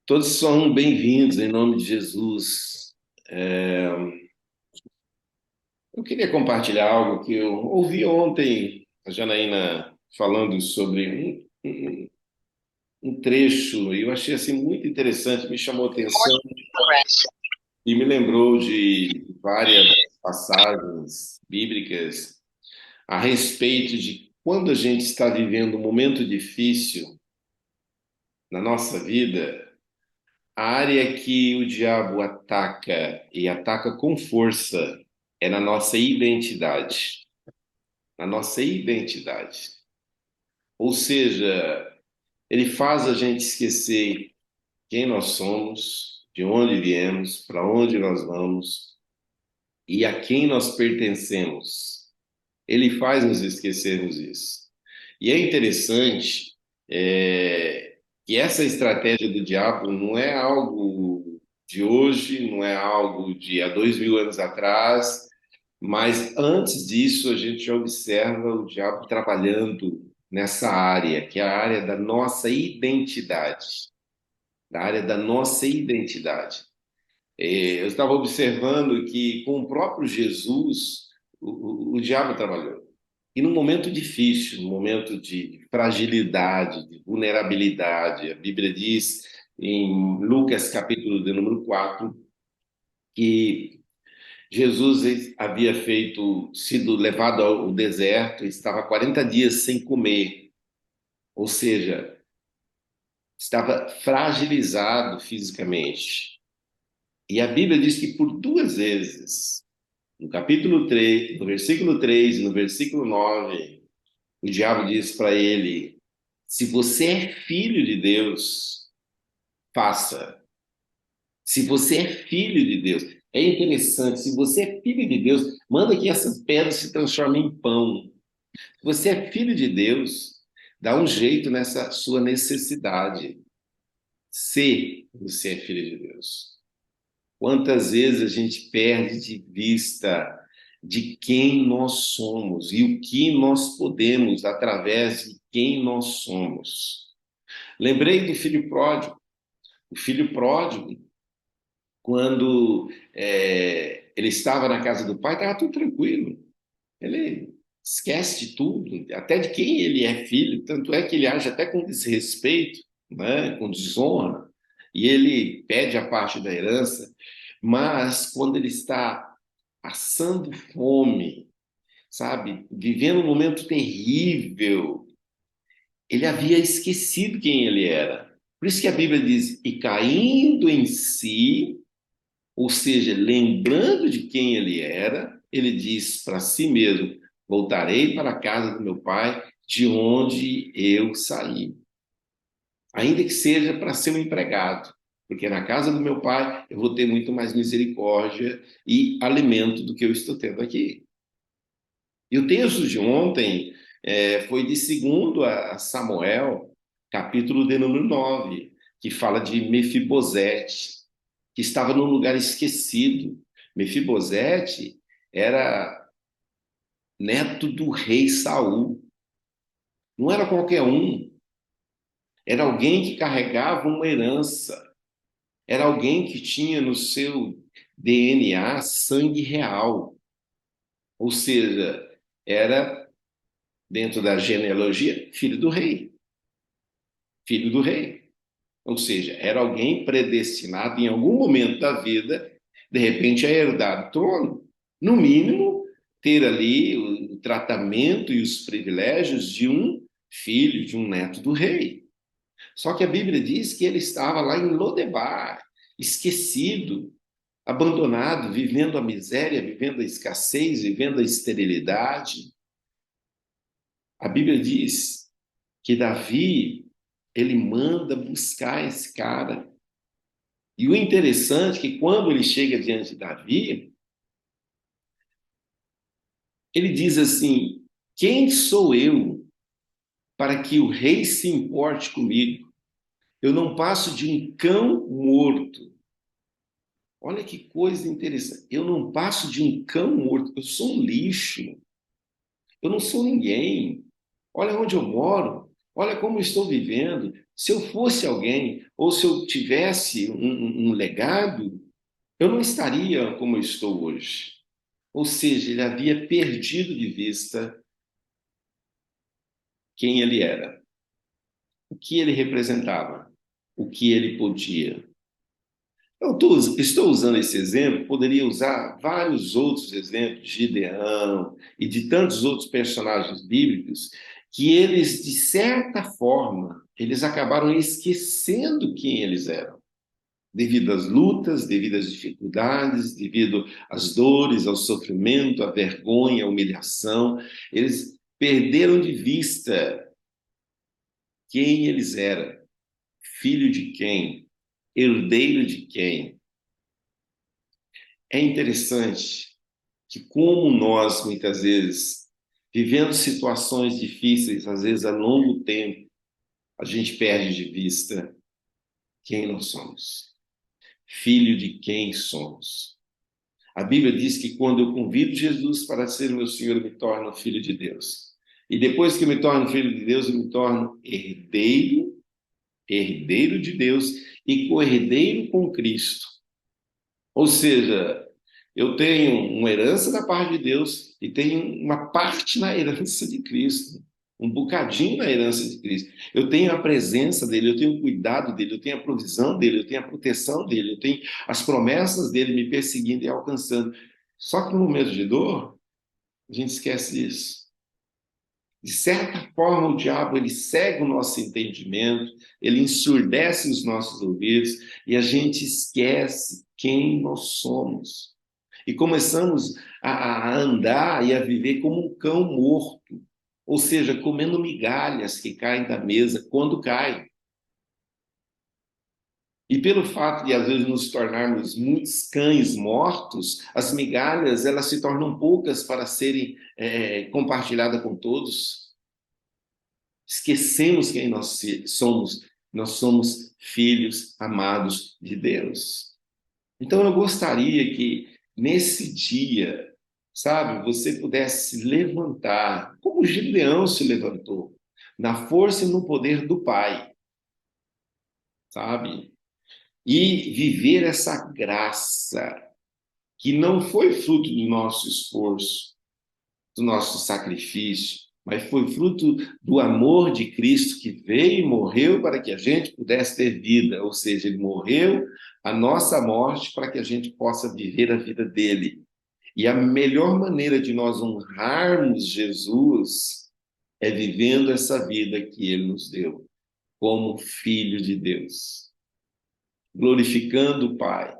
Todos são bem-vindos em nome de Jesus. É, eu queria compartilhar algo que eu ouvi ontem, a Janaína falando sobre um trecho, e eu achei assim muito interessante, me chamou a atenção e me lembrou de várias passagens bíblicas a respeito de quando a gente está vivendo um momento difícil na nossa vida. A área que o diabo ataca e ataca com força é na nossa identidade, na nossa identidade. Ou seja, ele faz a gente esquecer quem nós somos, de onde viemos, para onde nós vamos e a quem nós pertencemos. Ele faz nos esquecermos isso. E é interessante que essa estratégia do diabo não é algo de hoje, não é algo de há 2000 anos atrás, mas antes disso a gente já observa o diabo trabalhando nessa área, que é a área da nossa identidade, da área da nossa identidade. Eu estava observando que com o próprio Jesus, o diabo trabalhou. E num momento difícil, num momento de fragilidade, de vulnerabilidade, a Bíblia diz em Lucas capítulo de número 4 que Jesus havia sido levado ao deserto, estava 40 dias sem comer, ou seja, estava fragilizado fisicamente. E a Bíblia diz que por duas vezes, no capítulo 3, no versículo 3 e no versículo 9, o diabo diz para ele: se você é filho de Deus, faça. Se você é filho de Deus, é interessante, se você é filho de Deus, manda que essas pedras se transformem em pão. Se você é filho de Deus, dá um jeito nessa sua necessidade. Se você é filho de Deus. Quantas vezes a gente perde de vista de quem nós somos e o que nós podemos através de quem nós somos. Lembrei do filho pródigo. O filho pródigo, quando ele estava na casa do pai, estava tudo tranquilo. Ele esquece de tudo, até de quem ele é filho, tanto é que ele age até com desrespeito, né, com desonra, e ele pede a parte da herança, mas quando ele está passando fome, sabe, vivendo um momento terrível, ele havia esquecido quem ele era. Por isso que a Bíblia diz: e caindo em si, ou seja, lembrando de quem ele era, ele diz para si mesmo: voltarei para a casa do meu pai, de onde eu saí. Ainda que seja para ser um empregado, porque na casa do meu pai eu vou ter muito mais misericórdia e alimento do que eu estou tendo aqui. E o texto de ontem foi de segundo a Samuel, capítulo de número 9, que fala de Mefibosete, que estava num lugar esquecido. Mefibosete era neto do rei Saul. Não era qualquer um, era alguém que carregava uma herança, era alguém que tinha no seu DNA sangue real, ou seja, era, dentro da genealogia, filho do rei, filho do rei. Ou seja, era alguém predestinado em algum momento da vida, de repente, a herdar o trono. No mínimo, ter ali o tratamento e os privilégios de um filho, de um neto do rei. Só que a Bíblia diz que ele estava lá em Lodebar, esquecido, abandonado, vivendo a miséria, vivendo a escassez, vivendo a esterilidade. A Bíblia diz que Davi, ele manda buscar esse cara. E o interessante é que quando ele chega diante de Davi, ele diz assim: quem sou eu para que o rei se importe comigo? Eu não passo de um cão morto. Olha que coisa interessante. Eu não passo de um cão morto. Eu sou um lixo. Eu não sou ninguém. Olha onde eu moro. Olha como eu estou vivendo. Se eu fosse alguém, ou se eu tivesse um legado, eu não estaria como eu estou hoje. Ou seja, ele havia perdido de vista quem ele era, o que ele representava, o que ele podia. Estou usando esse exemplo, poderia usar vários outros exemplos de Gideão e de tantos outros personagens bíblicos que eles, de certa forma, eles acabaram esquecendo quem eles eram, devido às lutas, devido às dificuldades, devido às dores, ao sofrimento, à vergonha, à humilhação. Eles perderam de vista quem eles eram, filho de quem, herdeiro de quem. É interessante que como nós, muitas vezes, vivendo situações difíceis, às vezes a longo tempo, a gente perde de vista quem nós somos, filho de quem somos. A Bíblia diz que quando eu convido Jesus para ser meu Senhor, eu me torno filho de Deus. E depois que eu me torno filho de Deus, eu me torno herdeiro, herdeiro de Deus e co-herdeiro com Cristo. Ou seja, eu tenho uma herança da parte de Deus e tenho uma parte na herança de Cristo, um bocadinho na herança de Cristo. Eu tenho a presença dele, eu tenho o cuidado dele, eu tenho a provisão dele, eu tenho a proteção dele, eu tenho as promessas dele me perseguindo e alcançando. Só que no momento de dor, a gente esquece disso. De certa forma, o diabo ele cega o nosso entendimento, ele ensurdece os nossos ouvidos e a gente esquece quem nós somos. E começamos a andar e a viver como um cão morto, ou seja, comendo migalhas que caem da mesa quando caem. E pelo fato de, às vezes, nos tornarmos muitos cães mortos, as migalhas elas se tornam poucas para serem compartilhadas com todos. Esquecemos quem nós somos. Nós somos filhos amados de Deus. Então, eu gostaria que, nesse dia, sabe, você pudesse se levantar, como Gideão se levantou, na força e no poder do Pai, sabe? E viver essa graça, que não foi fruto do nosso esforço, do nosso sacrifício, mas foi fruto do amor de Cristo que veio e morreu para que a gente pudesse ter vida, ou seja, ele morreu a nossa morte para que a gente possa viver a vida dele. E a melhor maneira de nós honrarmos Jesus é vivendo essa vida que ele nos deu, como filho de Deus, glorificando o Pai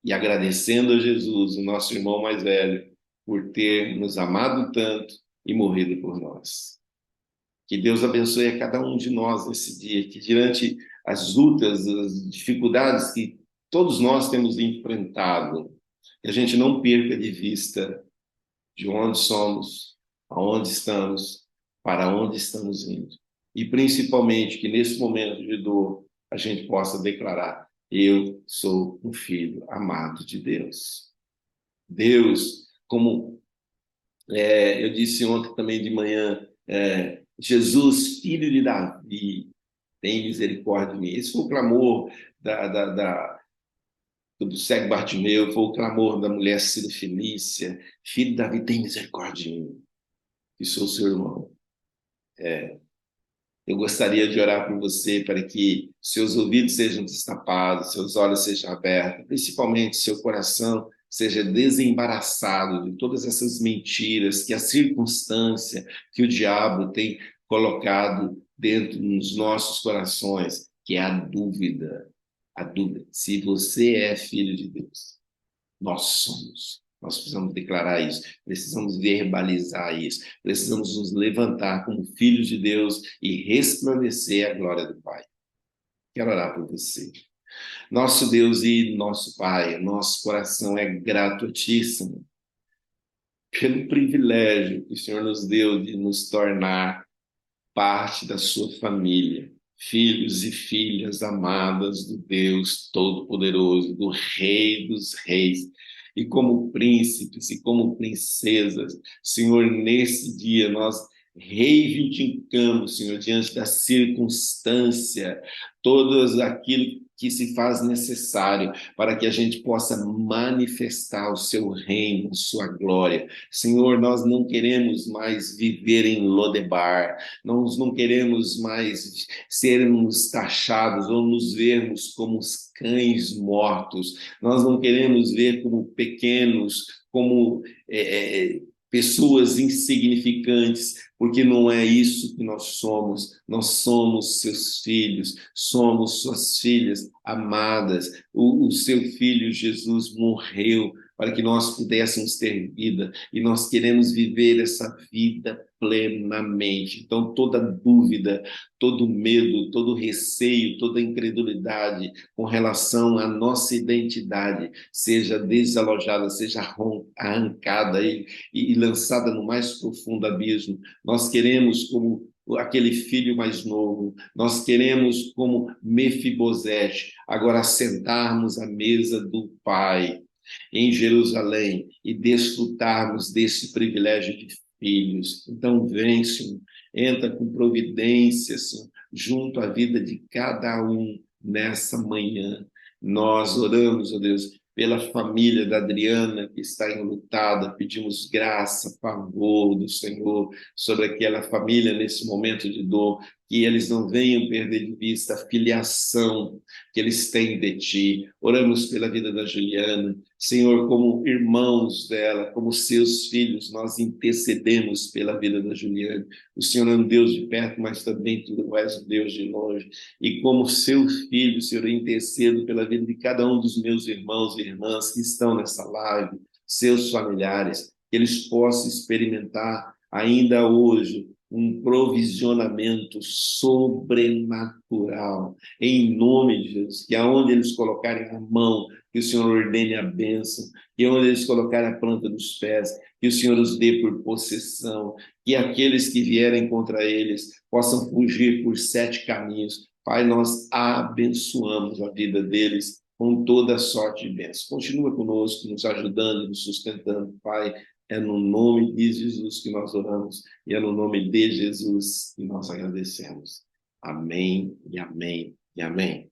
e agradecendo a Jesus, o nosso irmão mais velho, por ter nos amado tanto e morrido por nós. Que Deus abençoe a cada um de nós nesse dia, que diante as lutas, as dificuldades que todos nós temos enfrentado, que a gente não perca de vista de onde somos, aonde estamos, para onde estamos indo. E principalmente que nesse momento de dor a gente possa declarar: eu sou um filho amado de Deus. Deus, como eu disse ontem também de manhã, Jesus, filho de Davi, tem misericórdia de mim. Esse foi o clamor do cego Bartimeu, foi o clamor da mulher Sírio-Fenícia: filho de Davi, tem misericórdia de mim, que sou seu irmão. Eu gostaria de orar por você para que seus ouvidos sejam destapados, seus olhos sejam abertos, principalmente seu coração seja desembaraçado de todas essas mentiras que a circunstância, que o diabo tem colocado dentro dos nossos corações, que é a dúvida. A dúvida. Se você é filho de Deus, nós somos. Nós precisamos declarar isso, precisamos verbalizar isso, precisamos nos levantar como filhos de Deus e resplandecer a glória do Pai. Quero orar por você. Nosso Deus e nosso Pai, nosso coração é gratuíssimo pelo privilégio que o Senhor nos deu de nos tornar parte da sua família, filhos e filhas amadas do Deus Todo-Poderoso, do Rei dos Reis. E como príncipes e como princesas, Senhor, nesse dia nós reivindicamos, Senhor, diante da circunstância, todas aquilo que se faz necessário para que a gente possa manifestar o seu reino, a sua glória. Senhor, nós não queremos mais viver em Lodebar, nós não queremos mais sermos taxados ou nos vermos como os cães mortos, nós não queremos ver como pequenos, como pessoas insignificantes, porque não é isso que nós somos seus filhos, somos suas filhas amadas, o seu filho Jesus morreu para que nós pudéssemos ter vida, e nós queremos viver essa vida plenamente. Então, toda dúvida, todo medo, todo receio, toda incredulidade com relação à nossa identidade seja desalojada, seja arrancada e lançada no mais profundo abismo. Nós queremos, como aquele filho mais novo, nós queremos, como Mefibosete, agora sentarmos à mesa do Pai em Jerusalém e desfrutarmos desse privilégio de filhos. Então, vem, Senhor, entra com providência, Senhor, junto à vida de cada um nessa manhã. Nós oramos, ó Deus, pela família da Adriana, que está enlutada, pedimos graça, favor do Senhor sobre aquela família nesse momento de dor, que eles não venham perder de vista a filiação que eles têm de Ti. Oramos pela vida da Juliana, Senhor, como irmãos dela, como seus filhos, nós intercedemos pela vida da Juliana. O Senhor é um Deus de perto, mas também Tu és um Deus de longe. E como seu filho, Senhor, eu intercedo pela vida de cada um dos meus irmãos e irmãs que estão nessa live, seus familiares, que eles possam experimentar ainda hoje um provisionamento sobrenatural, em nome de Jesus, que aonde eles colocarem a mão, que o Senhor ordene a bênção, que onde eles colocarem a planta dos pés, que o Senhor os dê por possessão, que aqueles que vierem contra eles possam fugir por 7 caminhos. Pai, nós abençoamos a vida deles com toda sorte de bênção. Continua conosco, nos ajudando, nos sustentando, Pai. É no nome de Jesus que nós oramos e é no nome de Jesus que nós agradecemos. Amém e amém e amém.